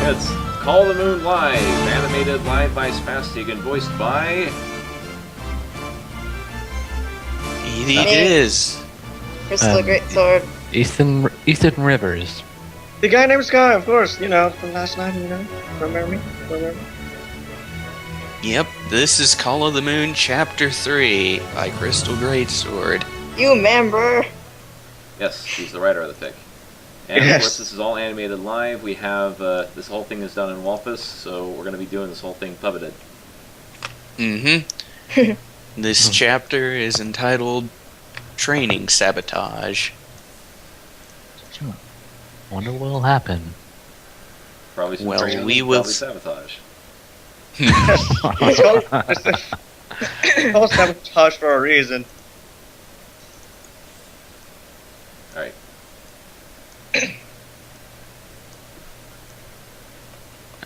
It's Call the Moon Live, animated live by Spastic and voiced by... It is. Crystal Greatsword. Ethan Rivers. The guy named Sky, of course, from last night, Remember me? Yep, this is Call of the Moon Chapter 3 by Crystal Greatsword. You remember? Yes, she's the writer of the fic. And of course, this is all animated live. We have, this whole thing is done in Walpus, so we're going to be doing this whole thing puppeted. Mm-hmm. This chapter is entitled Training Sabotage. Wonder what'll happen. Probably some Well, training, we will probably sabotage. It's called sabotage for a reason. Alright.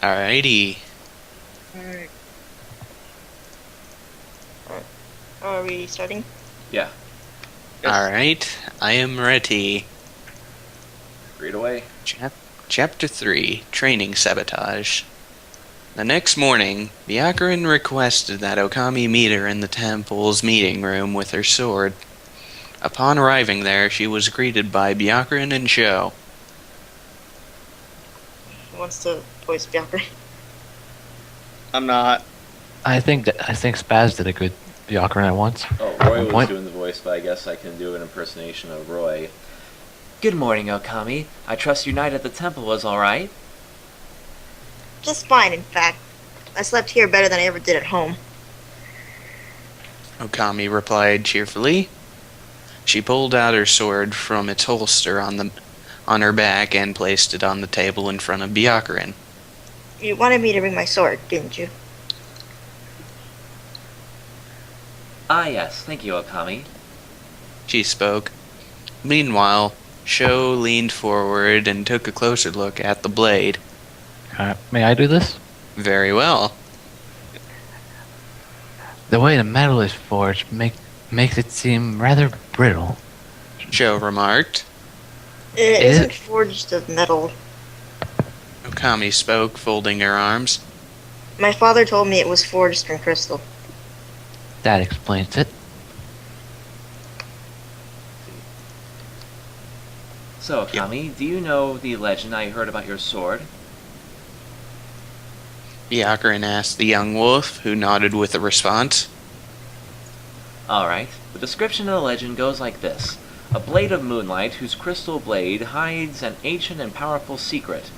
Alrighty. Alright. Are we starting? Yeah, Alright, I am ready. read away. Chapter 3, Training Sabotage. The next morning, Byakurin requested that Okami meet her in the temple's meeting room with her sword. Upon arriving there, she was greeted by Byakurin and Sho. Who wants to voice Byakurin? I'm not. I think Spaz did a good Byakurin at once. Oh, Roy was Point. doing the voice, but I guess I can do an impersonation of Roy. Good morning, Okami. I trust your night at the temple was alright? Just fine, in fact. I slept here better than I ever did at home. Okami replied cheerfully. She pulled out her sword from its holster on her back and placed it on the table in front of Byakurin. You wanted me to bring my sword, didn't you? Ah yes, thank you, Okami. She spoke. Meanwhile, Sho leaned forward and took a closer look at the blade. May I do this? Very well. The way the metal is forged makes it seem rather brittle. Sho remarked. It Is isn't it? forged of metal. Okami spoke, folding her arms. My father told me it was forged from crystal. That explains it. So, Okami, do you know the legend I heard about your sword? Byakurin asked the young wolf, who nodded with a response. Alright, the description of the legend goes like this. A blade of moonlight whose crystal blade hides an ancient and powerful secret.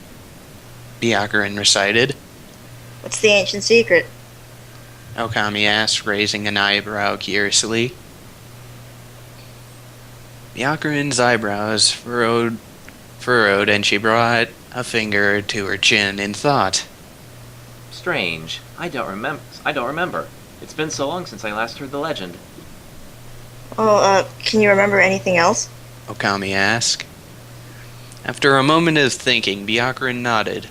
Byakurin recited. What's the ancient secret? Okami asked, raising an eyebrow curiously. Byakurin's eyebrows furrowed, and she brought a finger to her chin in thought. Strange. I don't remember. It's been so long since I last heard the legend. Oh, can you remember anything else? Okami asked. After a moment of thinking, Byakurin nodded.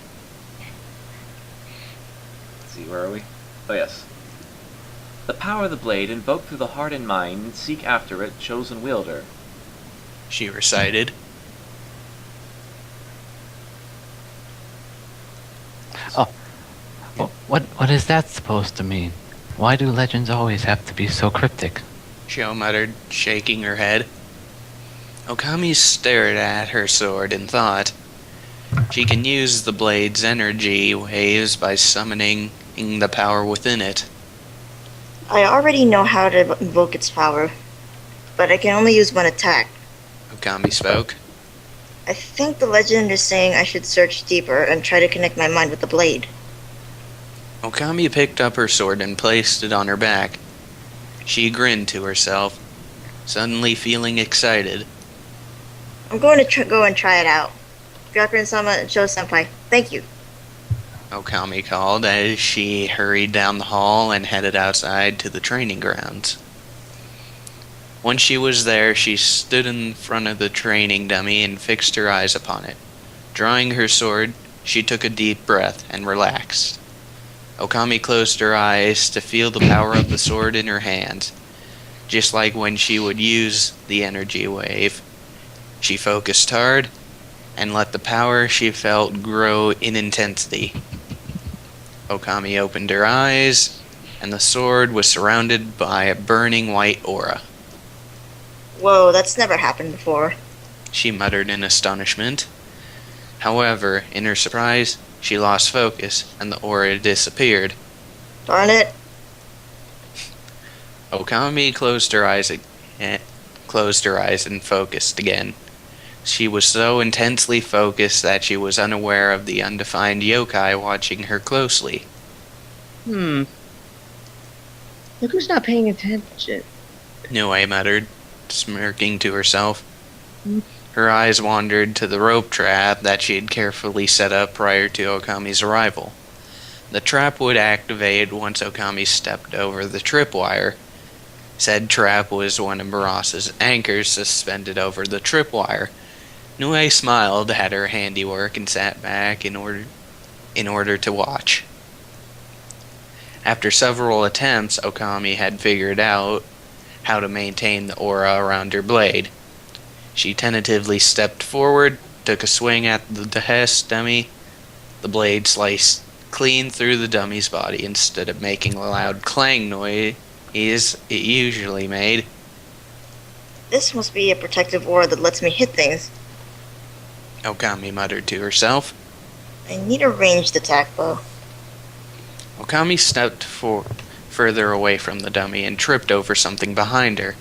Let's see, where are we? Oh, yes. The power of the blade invoked through the heart and mind, seek after it, chosen wielder. She recited. What is that supposed to mean? Why do legends always have to be so cryptic? Sho muttered, shaking her head. Okami stared at her sword and thought. She can use the blade's energy waves by summoning the power within it. I already know how to invoke its power, but I can only use one attack. Okami spoke. I think the legend is saying I should search deeper and try to connect my mind with the blade. Okami picked up her sword and placed it on her back. She grinned to herself, suddenly feeling excited. I'm going to go and try it out. Byakurin-sama and Sho-senpai, thank you. Okami called as she hurried down the hall and headed outside to the training grounds. Once she was there, she stood in front of the training dummy and fixed her eyes upon it. Drawing her sword, she took a deep breath and relaxed. Okami closed her eyes to feel the power of the sword in her hand. Just like when she would use the energy wave. She focused hard and let the power she felt grow in intensity. Okami opened her eyes, and the sword was surrounded by a burning white aura. Whoa, that's never happened before. She muttered in astonishment. However, in her surprise, she lost focus, and the aura disappeared. Darn it. Okami closed her eyes and focused again. She was so intensely focused that she was unaware of the undefined yokai watching her closely. Look who's not paying attention. Nue muttered, smirking to herself. Hmm. Her eyes wandered to the rope trap that she had carefully set up prior to Okami's arrival. The trap would activate once Okami stepped over the tripwire. Said trap was one of Murasa's anchors suspended over the tripwire. Nue smiled at her handiwork and sat back in order to watch. After several attempts, Okami had figured out how to maintain the aura around her blade. She tentatively stepped forward, took a swing at the Dehest dummy. The blade sliced clean through the dummy's body instead of making a loud clang noise it usually made. This must be a protective aura that lets me hit things. Okami muttered to herself. I need a ranged attack bow. Okami stepped further away from the dummy and tripped over something behind her.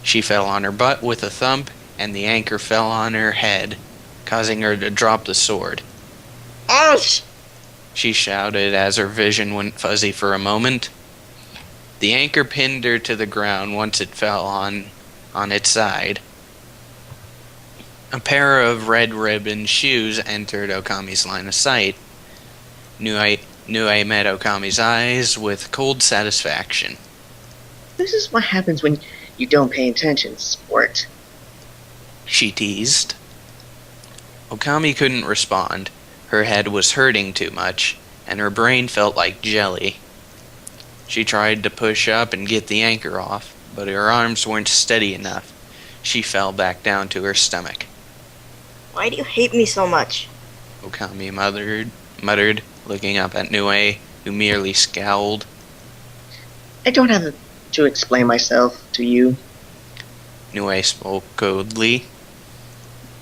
She fell on her butt with a thump, and the anchor fell on her head, causing her to drop the sword. Ouch! She shouted as her vision went fuzzy for a moment. The anchor pinned her to the ground once it fell on its side. A pair of red ribbon shoes entered Okami's line of sight. Nue met Okami's eyes with cold satisfaction. This is what happens when you don't pay attention, sport. She teased. Okami couldn't respond. Her head was hurting too much, and her brain felt like jelly. She tried to push up and get the anchor off, but her arms weren't steady enough. She fell back down to her stomach. Why do you hate me so much? Okami muttered, looking up at Nue, who merely scowled. I don't have to explain myself to you. Nue spoke coldly.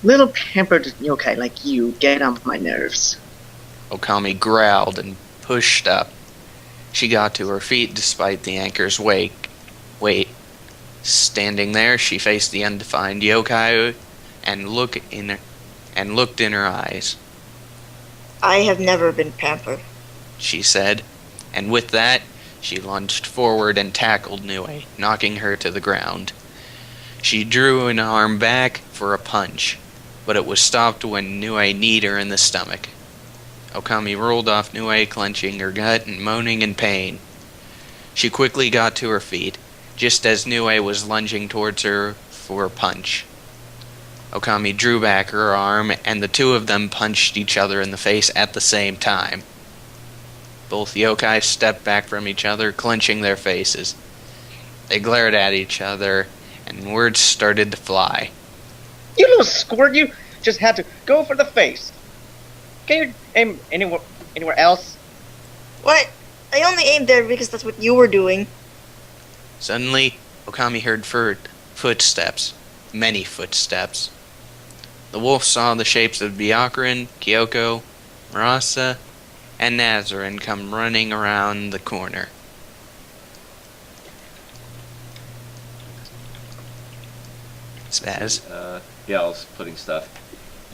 Little pampered yokai like you get on my nerves. Okami growled and pushed up. She got to her feet despite the anchor's weight. Standing there, she faced the undefined yokai and looked in her eyes. I have never been pampered. She said, and with that, she lunged forward and tackled Nue, knocking her to the ground. She drew an arm back for a punch, but it was stopped when Nue kneed her in the stomach. Okami rolled off Nue, clenching her gut and moaning in pain. She quickly got to her feet, just as Nue was lunging towards her for a punch. Okami drew back her arm, and the two of them punched each other in the face at the same time. Both yokai stepped back from each other, clenching their faces. They glared at each other, and words started to fly. You little squirt, you just had to go for the face. Can you aim anywhere else? What? I only aimed there because that's what you were doing. Suddenly, Okami heard footsteps. Many footsteps. The wolf saw the shapes of Byakuren, Kyoko, Murasa, and Nazarin come running around the corner. Spaz. Yeah, I was putting stuff.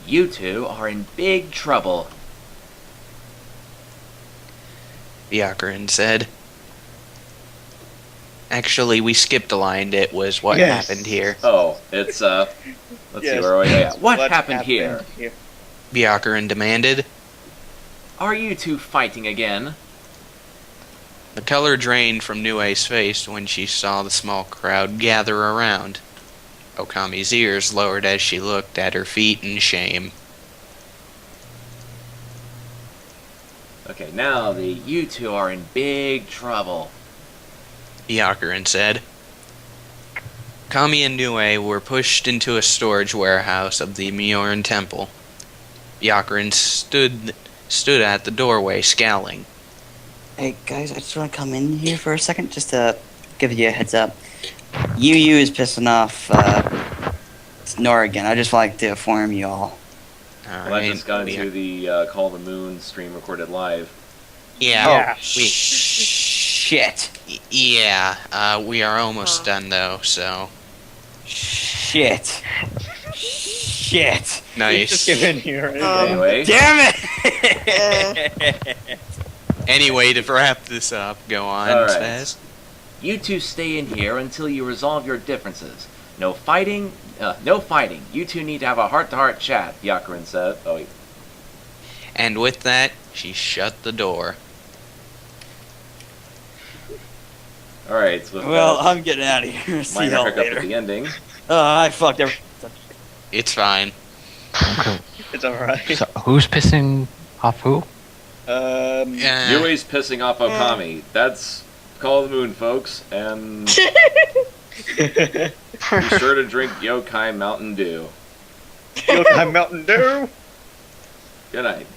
You two are in big trouble. Byakuren said. Actually, we skipped a line. It was what Yes. happened here. Oh, it's let's see Yes. where are we at. Yeah, what happened here? Byakuren demanded. Are you two fighting again? The color drained from Nue's face when she saw the small crowd gather around. Okami's ears lowered as she looked at her feet in shame. Okay, now You two are in big trouble. Byakuren said. Kami and Nue were pushed into a storage warehouse of the Mjorn Temple. Byakurin stood at the doorway, scowling. Hey guys, I just want to come in here for a second, just to give you a heads up. Yu is pissing off Nora again. I just like to inform you all. Well, I just got into the Call of the Moon stream recorded live. Yeah. Shit. Yeah. We are almost done though. So Shit. nice. Just give in here. Anyway, Damn it! Anyway, to wrap this up, go on, All right. Spaz. You two stay in here until you resolve your differences. No fighting. No fighting. You two need to have a heart-to-heart chat, Byakurin said. Oh, wait. And with that, she shut the door. Alright, so with Well, that I'm getting out of here. See minor y'all hiccup later. at the ending. I fucked everything. It's fine. Okay, It's alright. so who's pissing off who? Yui's pissing off Okami. That's Call of the Moon, folks. And be sure to drink Yokai Mountain Dew. Yokai Mountain Dew. Good night.